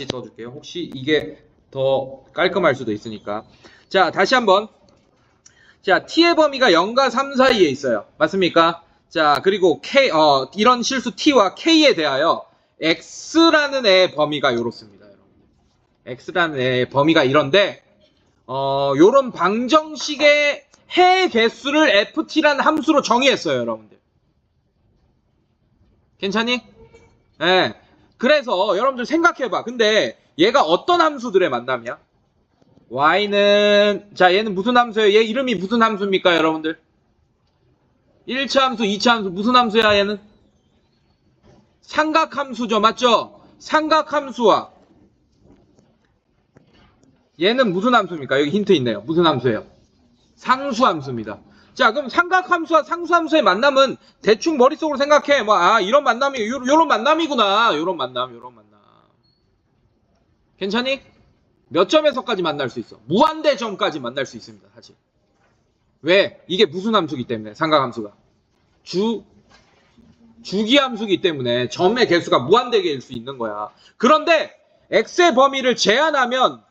써줄게요. 혹시 이게 더 깔끔할 수도 있으니까. 자, 다시 한번. 자, t의 범위가 0과 3 사이에 있어요. 맞습니까? 자, 그리고 이런 실수 t와 k에 대하여 x라는 애의 범위가 이렇습니다. 여러분. x라는 애의 범위가 이런데, 요런 방정식의 해 개수를 ft라는 함수로 정의했어요, 여러분들. 괜찮니? 예. 그래서 여러분들 생각해봐. 근데 얘가 어떤 함수들의 만남이야? y는 자 얘는 무슨 함수예요? 얘 이름이 무슨 함수입니까, 여러분들? 1차 함수, 2차 함수 무슨 함수야 얘는? 삼각함수죠. 맞죠? 삼각함수와 얘는 무슨 함수입니까? 여기 힌트 있네요. 무슨 함수예요? 상수함수입니다. 자, 그럼 삼각함수와 상수함수의 만남은 대충 머릿속으로 생각해. 이런 만남이 요런 만남이구나. 요런 만남. 괜찮니? 몇 점에서까지 만날 수 있어? 무한대점까지 만날 수 있습니다. 사실. 왜? 이게 무슨 함수기 때문에, 삼각함수가. 주기함수기 때문에 점의 개수가 무한대개일 수 있는 거야. 그런데 x의 범위를 제한하면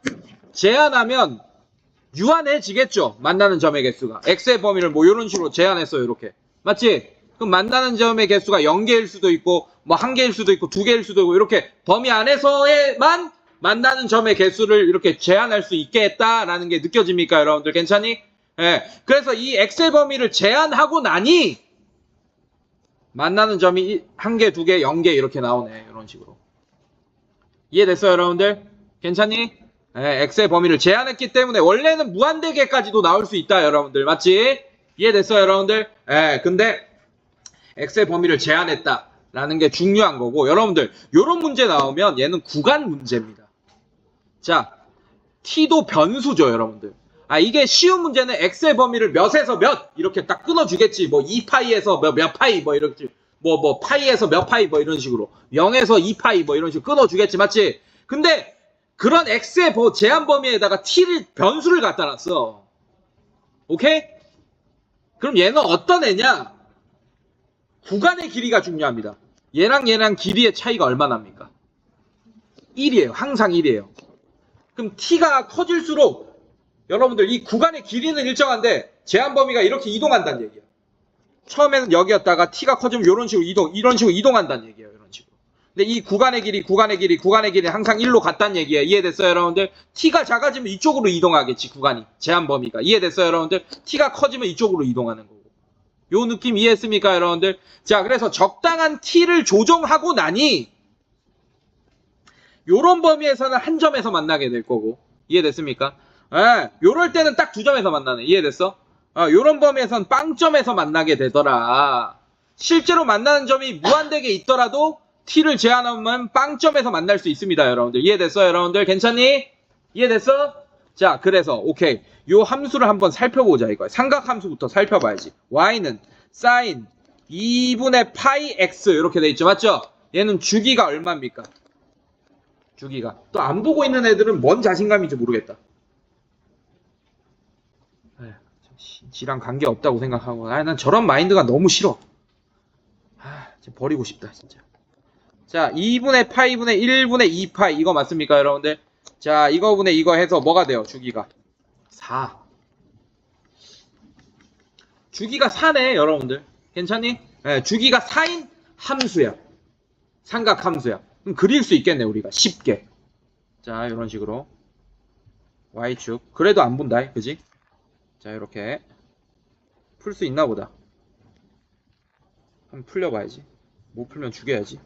유한해지겠죠. 만나는 점의 개수가. x의 범위를 뭐 이런 식으로 제한했어요. 이렇게. 맞지? 그럼 만나는 점의 개수가 0개일 수도 있고 뭐 1개일 수도 있고 2개일 수도 있고 이렇게 범위 안에서만 만나는 점의 개수를 이렇게 제한할 수 있겠다라는 게 느껴집니까, 여러분들? 괜찮니? 예. 그래서 이 x의 범위를 제한하고 나니 만나는 점이 1개, 2개, 0개 이렇게 나오네. 이런 식으로. 이해됐어요, 여러분들? 괜찮니? 예, x의 범위를 제한했기 때문에 원래는 무한대개까지도 나올 수 있다, 여러분들. 맞지? 이해됐어요, 여러분들? 예, 근데 x의 범위를 제한했다라는 게 중요한 거고, 여러분들 요런 문제 나오면 얘는 구간 문제입니다. 자, t도 변수죠, 여러분들. 이게 쉬운 문제는 x의 범위를 몇에서 몇 이렇게 딱 끊어주겠지. 뭐 2파이에서 몇 파이 뭐 이렇게 뭐 파이에서 몇 파이 뭐 이런 식으로 0에서 2파이 뭐 이런 식으로 끊어주겠지. 맞지? 근데 그런 x의 제한 범위에다가 t를 변수를 갖다 놨어. 오케이? 그럼 얘는 어떤 애냐? 구간의 길이가 중요합니다. 얘랑 길이의 차이가 얼마나 납니까? 1이에요. 항상 1이에요. 그럼 t가 커질수록 여러분들 이 구간의 길이는 일정한데 제한 범위가 이렇게 이동한다는 얘기야. 처음에는 여기였다가 t가 커지면 이런 식으로 이동한다는 얘기예요. 이런 식으로. 근데 이 구간의 길이 항상 1로 같다는 얘기예요. 이해됐어요, 여러분들? t가 작아지면 이쪽으로 이동하겠지, 구간이. 제한 범위가. 이해됐어요, 여러분들? t가 커지면 이쪽으로 이동하는 거고. 요 느낌 이해했습니까, 여러분들? 자, 그래서 적당한 t를 조정하고 나니 요런 범위에서는 한 점에서 만나게 될 거고. 이해됐습니까? 예, 요럴 때는 딱 두 점에서 만나네. 이해됐어? 요런 범위에선 빵점에서 만나게 되더라. 실제로 만나는 점이 무한대게 있더라도 t를 제한하면 빵점에서 만날 수 있습니다, 여러분들. 이해됐어, 여러분들? 괜찮니? 이해됐어? 자, 그래서 오케이. 요 함수를 한번 살펴보자 이거야. 삼각함수부터 살펴봐야지. y는 sin 2분의 파이 x 이렇게 돼 있죠, 맞죠? 얘는 주기가 얼마입니까? 주기가. 또 안 보고 있는 애들은 뭔 자신감인지 모르겠다. 지랑 관계없다고 생각하고 난 저런 마인드가 너무 싫어. 진짜 버리고 싶다 진짜. 자, 2분의 파이분의 1분의 2파이 이거 맞습니까, 여러분들? 자, 이거분의 이거 해서 뭐가 돼요? 주기가 4. 주기가 4네, 여러분들. 괜찮니? 네, 주기가 4인 함수야. 삼각함수야. 그럼 그릴 수 있겠네, 우리가 쉽게. 자, 이런 식으로 y축. 그래도 안 본다, 그지? 자, 이렇게 풀 수 있나 보다. 한번 풀려봐야지. 못 풀면 죽여야지.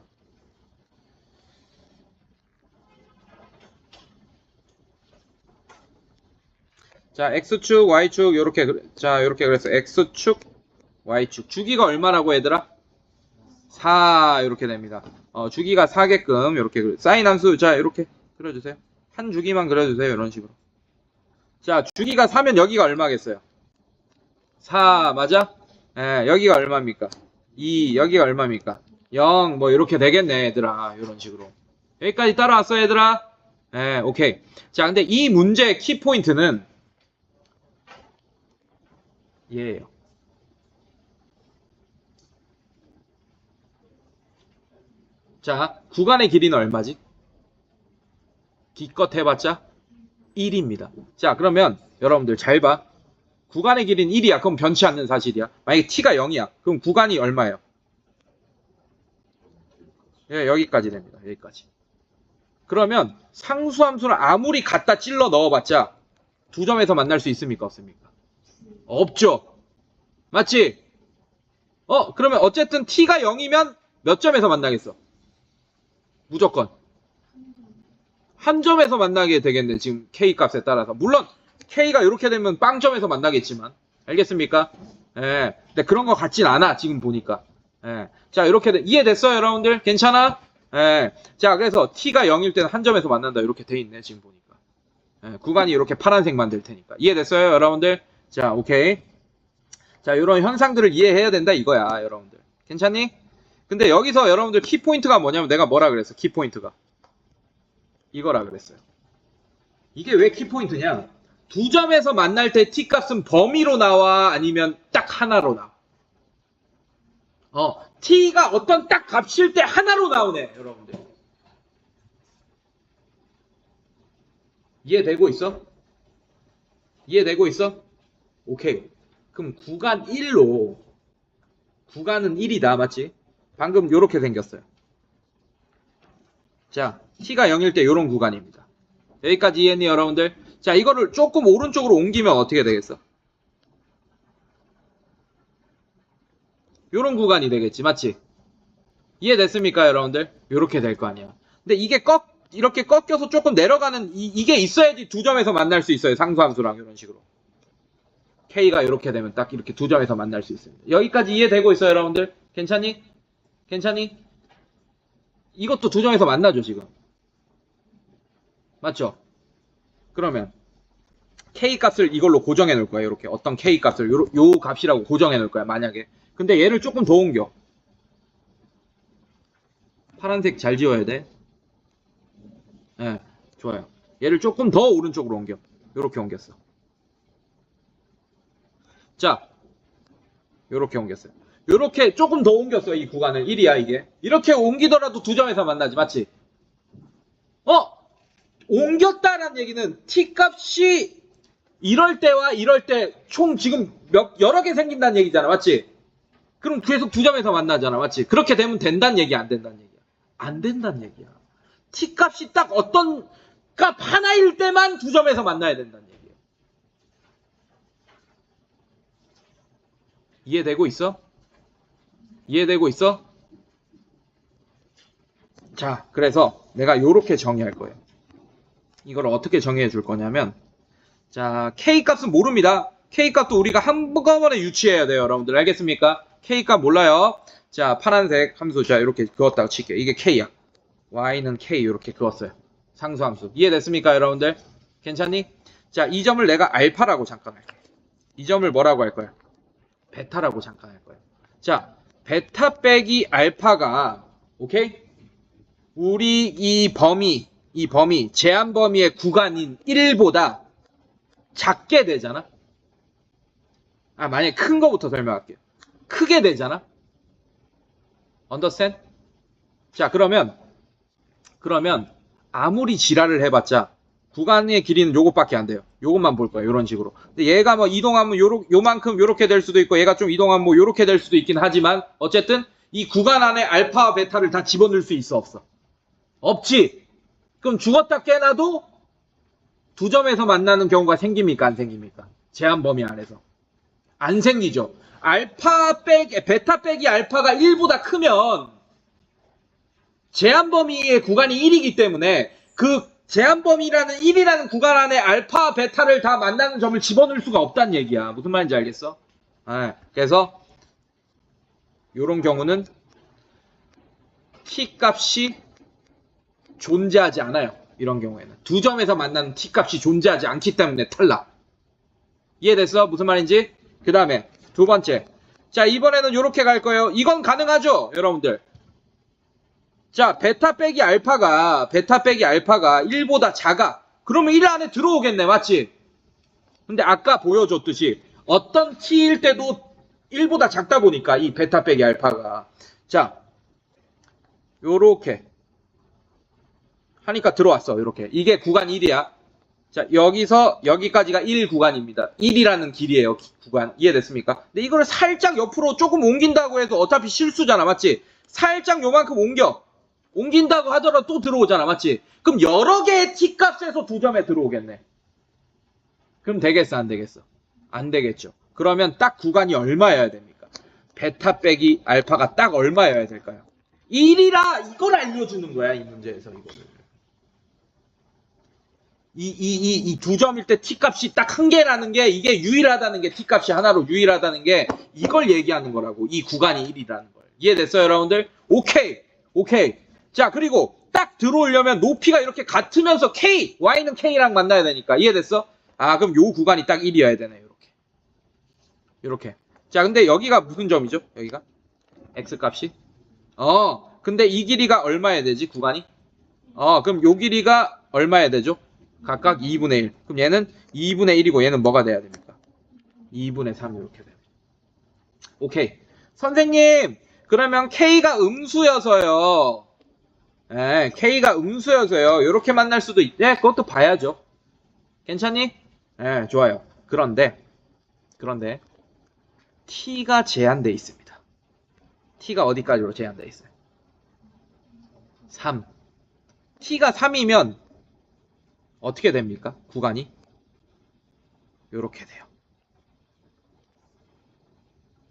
자, x축, y축 요렇게 요렇게 그래서 x축, y축. 주기가 얼마라고 얘들아? 4 이렇게 됩니다. 주기가 4게끔 이렇게 사인 함수 자, 이렇게 그려주세요. 한 주기만 그려주세요. 이런 식으로. 자, 주기가 4면 여기가 얼마겠어요? 4 맞아? 예, 여기가 얼마입니까? 2 여기가 얼마입니까? 0 뭐 이렇게 되겠네, 얘들아. 이런 식으로. 여기까지 따라왔어, 얘들아? 예, 오케이. 자, 근데 이 문제의 키포인트는 얘예요. 자, 구간의 길이는 얼마지? 기껏 해봤자 1입니다. 자, 그러면 여러분들 잘 봐. 구간의 길이는 1이야. 그럼 변치 않는 사실이야. 만약에 t가 0이야. 그럼 구간이 얼마예요? 예, 여기까지 됩니다. 여기까지. 그러면 상수함수를 아무리 갖다 찔러 넣어봤자 두 점에서 만날 수 있습니까? 없습니까? 없죠. 맞지? 그러면 어쨌든 t가 0이면 몇 점에서 만나겠어? 무조건 한 점에서 만나게 되겠네. 지금 k 값에 따라서. 물론 k가 이렇게 되면 빵점에서 만나겠지만. 알겠습니까? 예. 근데 그런 거 같진 않아. 지금 보니까. 예. 자, 이렇게 이해됐어요, 여러분들? 괜찮아? 예. 자, 그래서 t가 0일 때는 한 점에서 만난다. 이렇게 돼 있네, 지금 보니까. 예. 구간이 이렇게 파란색만 될 테니까. 이해됐어요, 여러분들? 자, 오케이. 자, 이런 현상들을 이해해야 된다 이거야, 여러분들. 괜찮니? 근데 여기서 여러분들 키포인트가 뭐냐면 내가 뭐라 그랬어? 키포인트가. 이거라 그랬어요. 이게 왜 키포인트냐? 두 점에서 만날 때 t값은 범위로 나와? 아니면 딱 하나로 나와? t가 어떤 딱 값일 때 하나로 나오네, 여러분들. 이해되고 있어? 이해되고 있어? 오케이. 그럼 구간 1로, 구간은 1이다, 맞지? 방금 요렇게 생겼어요. 자, t가 0일 때 요런 구간입니다. 여기까지 이해했니, 여러분들? 자, 이거를 조금 오른쪽으로 옮기면 어떻게 되겠어? 요런 구간이 되겠지, 맞지? 이해됐습니까, 여러분들? 요렇게 될 거 아니야. 근데 이게 이렇게 꺾여서 조금 내려가는, 이게 있어야지 두 점에서 만날 수 있어요. 상수함수랑 이런 식으로. K가 이렇게 되면 딱 이렇게 두 점에서 만날 수 있습니다. 여기까지 이해되고 있어요, 여러분들? 괜찮니? 괜찮니? 이것도 두 점에서 만나죠, 지금. 맞죠? 그러면 K 값을 이걸로 고정해 놓을 거야. 이렇게 어떤 K 값을 요 값이라고 고정해 놓을 거야. 만약에. 근데 얘를 조금 더 옮겨. 파란색 잘 지워야 돼. 예, 좋아요. 얘를 조금 더 오른쪽으로 옮겨. 요렇게 옮겼어. 자, 요렇게 옮겼어요. 요렇게 조금 더 옮겼어. 이 구간을. 1이야 이게. 이렇게 옮기더라도 두 점에서 만나지. 맞지? 옮겼다라는 얘기는 t값이 이럴 때와 이럴 때 총 지금 여러 개 생긴다는 얘기잖아. 맞지? 그럼 계속 두 점에서 만나잖아. 맞지? 그렇게 되면 된다는 얘기야, 안 된다는 얘기야? 안 된다는 얘기야. t값이 딱 어떤 값 하나일 때만 두 점에서 만나야 된다는 얘기야. 이해되고 있어? 이해되고 있어? 자, 그래서 내가 요렇게 정의할 거예요. 이걸 어떻게 정의해 줄 거냐면, 자, K값은 모릅니다. K값도 우리가 한꺼번에 유치해야 돼요, 여러분들. 알겠습니까? K값 몰라요. 자, 파란색 함수, 자, 이렇게 그었다고 칠게요. 이게 K야. Y는 K, 이렇게 그었어요. 상수함수. 이해됐습니까, 여러분들? 괜찮니? 자, 이 점을 내가 알파라고 잠깐 할게요. 이 점을 뭐라고 할 거야? 베타라고 잠깐 할 거예요. 자, 베타 빼기 알파가, 오케이? 우리 이 범위, 제한 범위의 구간인 1보다 작게 되잖아? 만약에 큰 거부터 설명할게요. 크게 되잖아? understand? 자, 그러면 아무리 지랄을 해봤자 구간의 길이는 요것밖에 안 돼요. 요것만 볼 거예요. 요런 식으로. 근데 얘가 뭐 이동하면 요만큼 요렇게 될 수도 있고, 얘가 좀 이동하면 뭐 요렇게 될 수도 있긴 하지만, 어쨌든 이 구간 안에 알파와 베타를 다 집어넣을 수 있어, 없어? 없지? 그럼 죽었다 깨나도 두 점에서 만나는 경우가 생깁니까, 안 생깁니까? 제한 범위 안에서. 안 생기죠. 베타 빼기 알파가 1보다 크면 제한 범위의 구간이 1이기 때문에 그 제한 범위라는 1이라는 구간 안에 알파, 베타를 다 만나는 점을 집어넣을 수가 없다는 얘기야. 무슨 말인지 알겠어? 그래서 이런 경우는 t값이 존재하지 않아요. 이런 경우에는. 두 점에서 만나는 t값이 존재하지 않기 때문에 탈락. 이해됐어? 무슨 말인지? 그 다음에 두 번째. 자, 이번에는 이렇게 갈 거예요. 이건 가능하죠? 여러분들. 자, 베타 빼기 알파가 1보다 작아. 그러면 1 안에 들어오겠네. 맞지? 근데 아까 보여줬듯이 어떤 t일 때도 1보다 작다 보니까 이 베타 빼기 알파가. 자, 요렇게 하니까 들어왔어. 이렇게. 이게 구간 1이야. 자, 여기서 여기까지가 1 구간입니다. 1이라는 길이에요. 구간. 이해됐습니까? 근데 이거를 살짝 옆으로 조금 옮긴다고 해도 어차피 실수잖아. 맞지? 살짝 요만큼 옮긴다고 하더라도 또 들어오잖아. 맞지? 그럼 여러 개의 t값에서 2점에 들어오겠네. 그럼 되겠어? 안 되겠어? 안 되겠죠. 그러면 딱 구간이 얼마여야 됩니까? 베타 빼기 알파가 딱 얼마여야 될까요? 1이라 이걸 알려주는 거야. 이 문제에서 이거를. 이 2점일 때 t값이 딱 한 개라는 게 이게 유일하다는 게 t값이 하나로 유일하다는 게 이걸 얘기하는 거라고. 이 구간이 1이라는 걸. 이해됐어요, 여러분들? 오케이. 자, 그리고 딱 들어오려면 높이가 이렇게 같으면서 k, y는 k랑 만나야 되니까. 이해됐어? 아, 그럼 요 구간이 딱 1이어야 되네. 이렇게. 자, 근데 여기가 무슨 점이죠? 여기가? x 값이? 근데 이 길이가 얼마여야 되지? 구간이? 그럼 요 길이가 얼마여야 되죠? 각각 2분의 1. 그럼 얘는 2분의 1이고 얘는 뭐가 돼야 됩니까? 2분의 3 이렇게 돼요. 오케이. 선생님, 그러면 k가 음수여서요. k가 음수여서요. 이렇게 만날 수도 있대. 그것도 봐야죠. 괜찮니? 좋아요. 그런데 t가 제한돼 있습니다. t가 어디까지로 제한돼 있어요? 3. t가 3이면 어떻게 됩니까? 구간이 요렇게 돼요.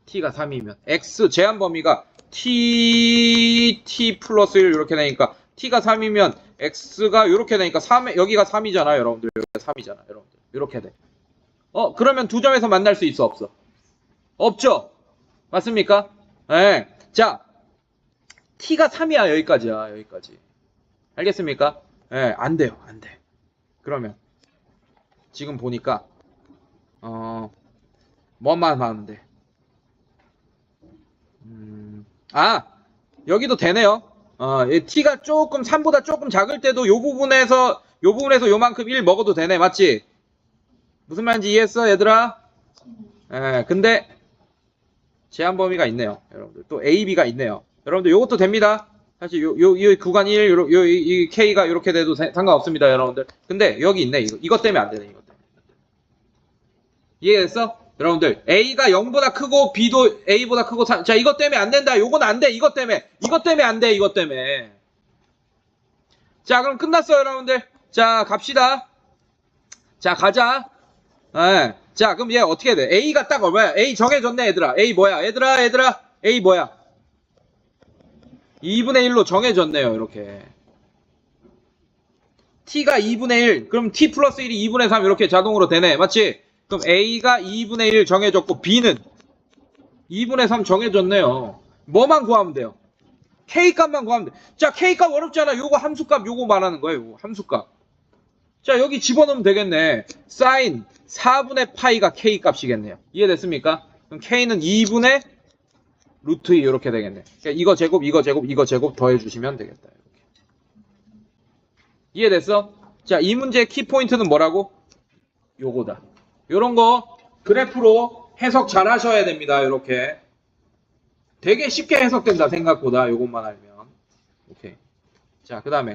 t가 3이면 x 제한 범위가 t 플러스 1 이렇게 되니까 t가 3이면 x가 이렇게 되니까 3, 여기가 3이잖아요, 여러분들. 여기가 3이잖아요, 여러분들. 이렇게 돼. 그러면 2점에서 만날 수 있어, 없어? 없죠? 맞습니까? 자, t가 3이야, 여기까지야, 여기까지. 알겠습니까? 안 돼요, 안 돼. 그러면 지금 보니까 뭐만 하는데 여기도 되네요. t가 조금 3보다 조금 작을 때도 요 부분에서 요만큼 1 먹어도 되네. 맞지? 무슨 말인지 이해했어, 얘들아? 근데 제한 범위가 있네요, 여러분들. 또 a, b가 있네요. 여러분들 요것도 됩니다. 사실 요 구간 1, 이 k가 이렇게 돼도 상관없습니다, 여러분들. 근데 여기 있네. 이것 때문에 안 되네, 이것 때문에. 이해됐어? 여러분들, a가 0보다 크고 b도 a보다 크고 자, 이것 때문에 안 된다. 요건 안 돼. 이것 때문에 안 돼. 이것 때문에. 자, 그럼 끝났어요, 여러분들. 자, 갑시다. 자, 가자. 자, 그럼 얘 어떻게 해야 돼? a가 딱 얼마야? a 정해졌네, 얘들아. a 뭐야? 얘들아, a 뭐야? 2분의 1로 정해졌네요, 이렇게. t가 2분의 1, 그럼 t 플러스 1이 2분의 3 이렇게 자동으로 되네. 맞지? 그럼 a가 2분의 1 정해졌고 b는 2분의 3 정해졌네요. 뭐만 구하면 돼요? k값만 구하면 돼. 자, k값 어렵잖아. 요거 함수값 요거 말하는 거예요. 요거 함수값. 자, 여기 집어넣으면 되겠네. 사인 4분의 파이가 k값이겠네요. 이해됐습니까? 그럼 k는 2분의 루트 2 이렇게 되겠네. 그러니까 이거 제곱 더해주시면 되겠다. 이렇게. 이해됐어? 자, 이 문제의 키포인트는 뭐라고? 요거다. 요런 거 그래프로 해석 잘 하셔야 됩니다. 이렇게. 되게 쉽게 해석된다, 생각보다. 요것만 알면. 오케이. 자, 그 다음에